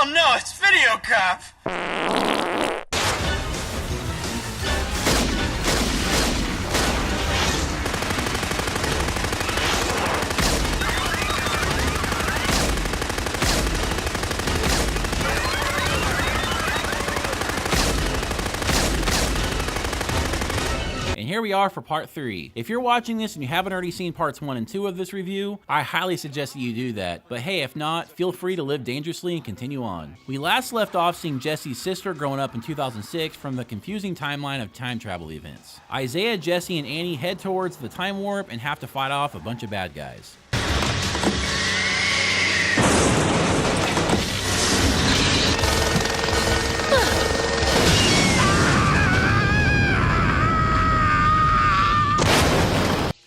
Oh no, it's VideoCrap! And here we are for part 3. If you're watching this and you haven't already seen parts 1 and 2 of this review, I highly suggest that you do that. But hey, if not, feel free to live dangerously and continue on. We last left off seeing Jesse's sister growing up in 2006 from the confusing timeline of time travel events. Isaiah, Jesse, and Annie head towards the time warp and have to fight off a bunch of bad guys.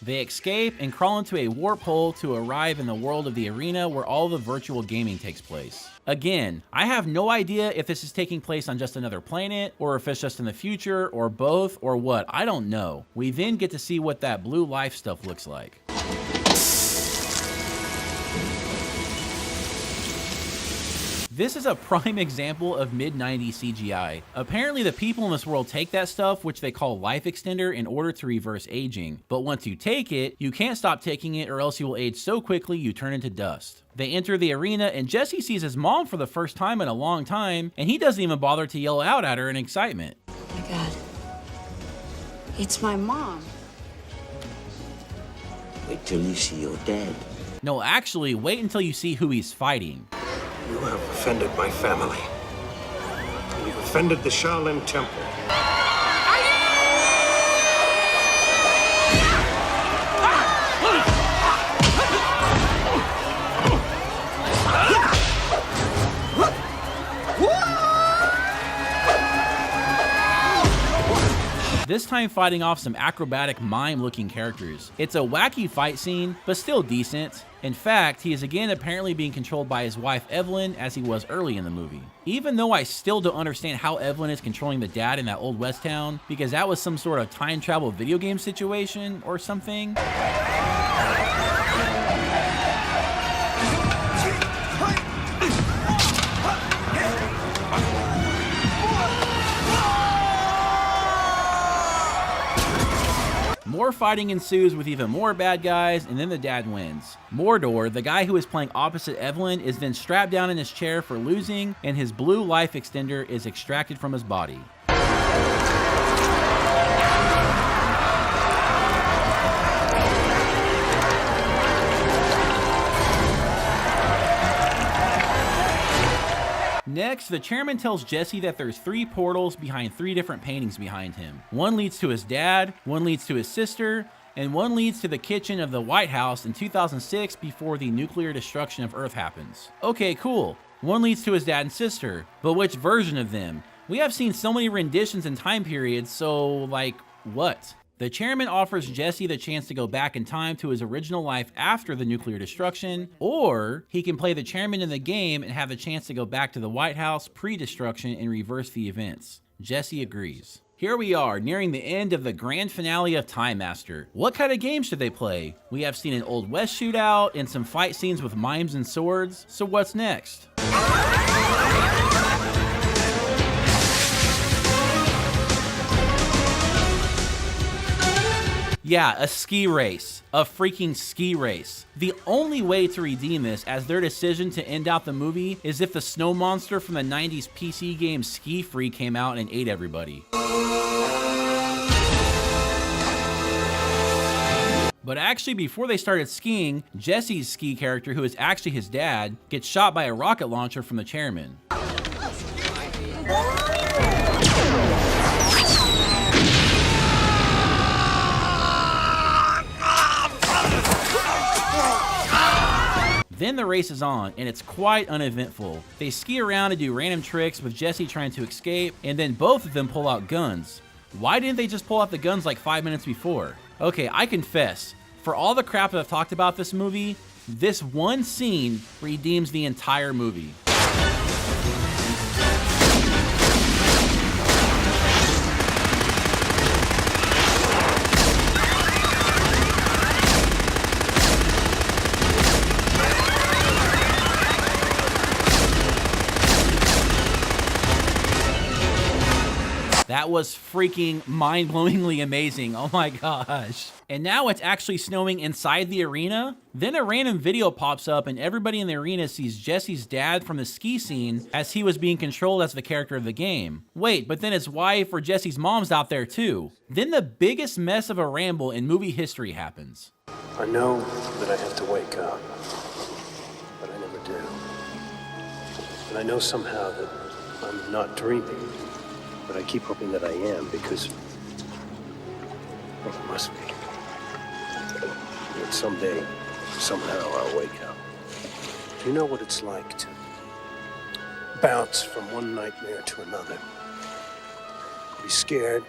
They escape and crawl into a warp hole to arrive in the world of the arena where all the virtual gaming takes place. Again, I have no idea if this is taking place on just another planet, or if it's just in the future, or both, or what, I don't know. We then get to see what that blue life stuff looks like. This is a prime example of mid-90s CGI. Apparently the people in this world take that stuff, which they call life extender, in order to reverse aging. But once you take it, you can't stop taking it or else you will age so quickly you turn into dust. They enter the arena and Jesse sees his mom for the first time in a long time, and he doesn't even bother to yell out at her in excitement. Oh my God, it's my mom. Wait till you see your dad. No, actually, wait until you see who he's fighting. You have offended my family. You've offended the Shaolin Temple. This time fighting off some acrobatic mime-looking characters. It's a wacky fight scene, but still decent. In fact, he is again apparently being controlled by his wife Evelyn as he was early in the movie. Even though I still don't understand how Evelyn is controlling the dad in that old west town, because that was some sort of time travel video game situation or something. More fighting ensues with even more bad guys, and then the dad wins. Mordor, the guy who is playing opposite Evelyn, is then strapped down in his chair for losing, and his blue life extender is extracted from his body. Next, the chairman tells Jesse that there's 3 portals behind 3 different paintings behind him. One leads to his dad, one leads to his sister, and one leads to the kitchen of the White House in 2006 before the nuclear destruction of Earth happens. Okay, cool. One leads to his dad and sister, but which version of them? We have seen so many renditions and time periods, so like, what? The chairman offers Jesse the chance to go back in time to his original life after the nuclear destruction, or he can play the chairman in the game and have the chance to go back to the White House pre-destruction and reverse the events. Jesse agrees. Here we are, nearing the end of the grand finale of TimeMaster. What kind of game should they play? We have seen an Old West shootout and some fight scenes with mimes and swords, so what's next? Yeah, a ski race. A freaking ski race. The only way to redeem this as their decision to end out the movie is if the snow monster from the 90s PC game Ski Free came out and ate everybody. But actually, before they started skiing, Jesse's ski character, who is actually his dad, gets shot by a rocket launcher from the chairman. Then the race is on, and it's quite uneventful. They ski around and do random tricks with Jesse trying to escape, and then both of them pull out guns. Why didn't they just pull out the guns like 5 minutes before? Okay, I confess, for all the crap that I've talked about this movie, this one scene redeems the entire movie. That was freaking mind-blowingly amazing. Oh my gosh. And now it's actually snowing inside the arena. Then a random video pops up and everybody in the arena sees Jesse's dad from the ski scene as he was being controlled as the character of the game. Wait, but then his wife or Jesse's mom's out there too. Then the biggest mess of a ramble in movie history happens. I know that I have to wake up, but I never do. And I know somehow that I'm not dreaming, but I keep hoping that I am because, well, it must be. That someday, somehow, I'll wake up. Do you know what it's like to bounce from one nightmare to another? Be scared,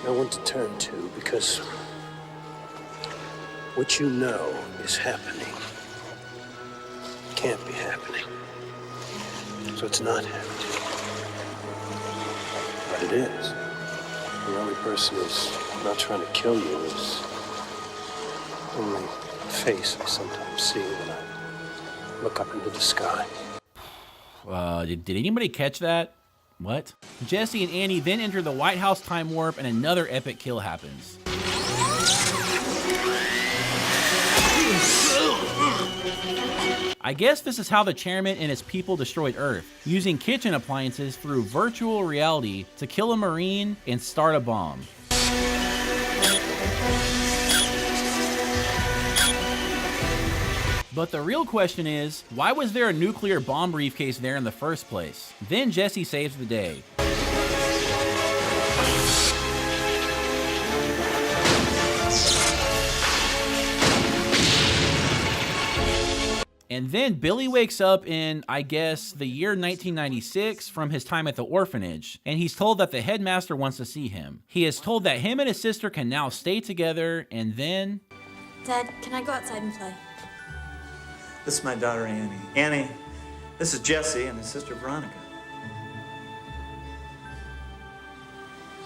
no one to turn to because what you know is happening can't be happening. So it's not happening. But it is. The only person who's not trying to kill you is only face I sometimes see when I look up into the sky. Did anybody catch that? What? Jesse and Annie then enter the White House time warp and another epic kill happens. I guess this is how the chairman and his people destroyed Earth, using kitchen appliances through virtual reality to kill a Marine and start a bomb. But the real question is, why was there a nuclear bomb briefcase there in the first place? Then Jesse saves the day. And then Billy wakes up in, I guess, the year 1996 from his time at the orphanage, and he's told that the headmaster wants to see him. He is told that him and his sister can now stay together, and then... Dad, can I go outside and play? This is my daughter, Annie. Annie, this is Jesse and his sister, Veronica.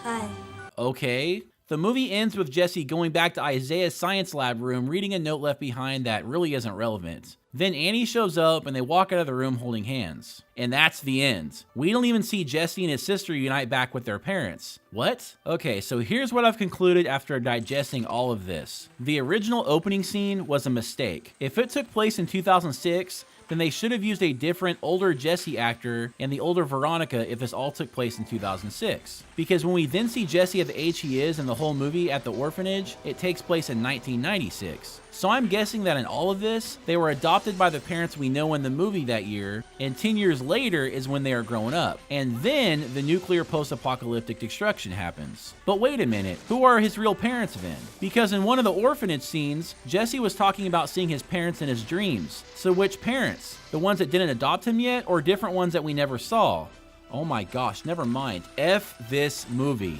Hi. Okay. The movie ends with Jesse going back to Isaiah's science lab room, reading a note left behind that really isn't relevant. Then Annie shows up and they walk out of the room holding hands. And that's the end. We don't even see Jesse and his sister unite back with their parents. What? Okay, so here's what I've concluded after digesting all of this. The original opening scene was a mistake. If it took place in 2006, then they should have used a different, older Jesse actor and the older Veronica if this all took place in 2006. Because when we then see Jesse at the age he is in the whole movie at the orphanage, it takes place in 1996. So I'm guessing that in all of this, they were adopted by the parents we know in the movie that year, and 10 years later is when they are grown up. And then the nuclear post-apocalyptic destruction happens. But wait a minute, who are his real parents then? Because in one of the orphanage scenes, Jesse was talking about seeing his parents in his dreams. So which parents? The ones that didn't adopt him yet, or different ones that we never saw? Oh my gosh, never mind. F this movie.